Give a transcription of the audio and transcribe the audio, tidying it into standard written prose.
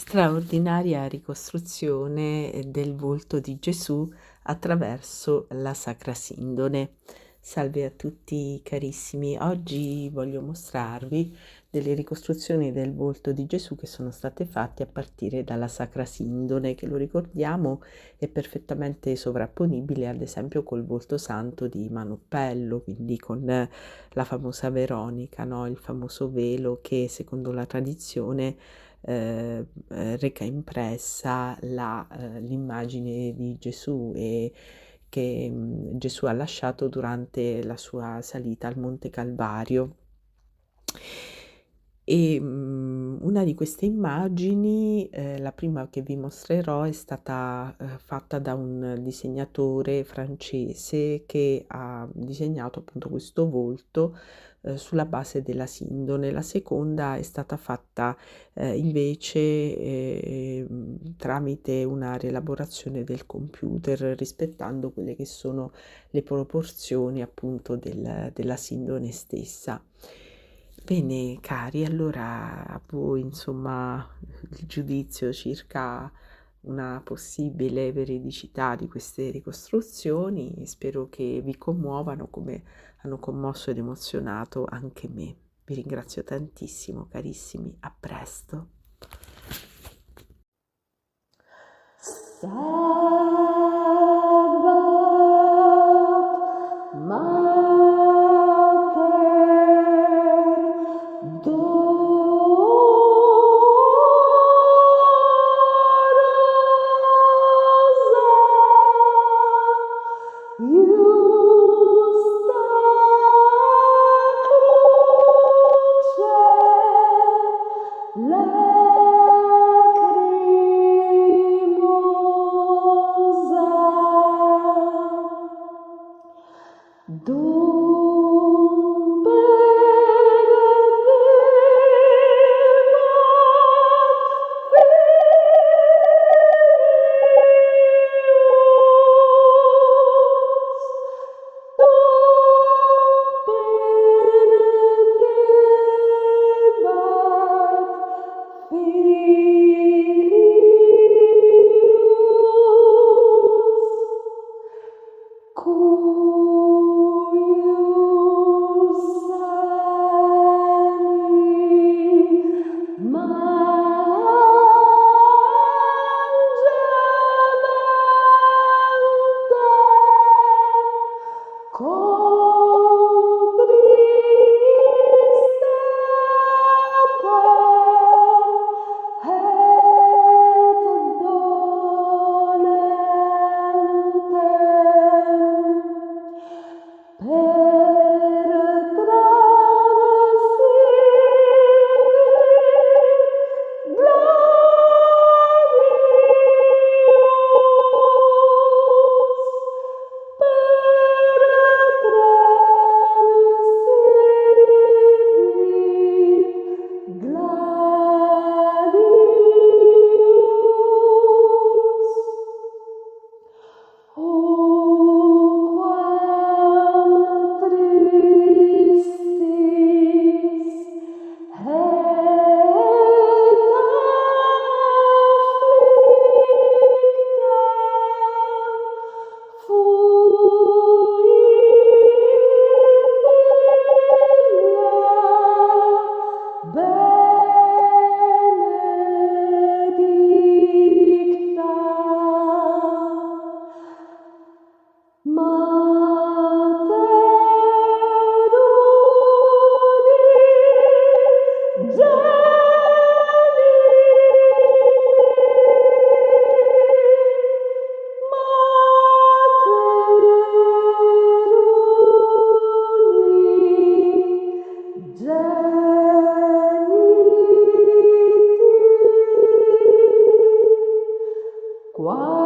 Straordinaria ricostruzione del volto di Gesù attraverso la Sacra Sindone. Salve a tutti carissimi, oggi voglio mostrarvi delle ricostruzioni del volto di Gesù che sono state fatte a partire dalla Sacra Sindone, che lo ricordiamo è perfettamente sovrapponibile ad esempio col volto santo di Manoppello, quindi con la famosa Veronica, no? Il famoso velo che secondo la tradizione reca impressa l'immagine di Gesù e che Gesù ha lasciato durante la sua salita al Monte Calvario. E una di queste immagini, la prima che vi mostrerò, è stata fatta da un disegnatore francese che ha disegnato appunto questo volto sulla base della sindone. La seconda è stata fatta invece tramite una rielaborazione del computer, rispettando quelle che sono le proporzioni appunto della sindone stessa. Bene cari, allora a voi insomma il giudizio circa una possibile veridicità di queste ricostruzioni, spero che vi commuovano come hanno commosso ed emozionato anche me. Vi ringrazio tantissimo carissimi, a presto. Qua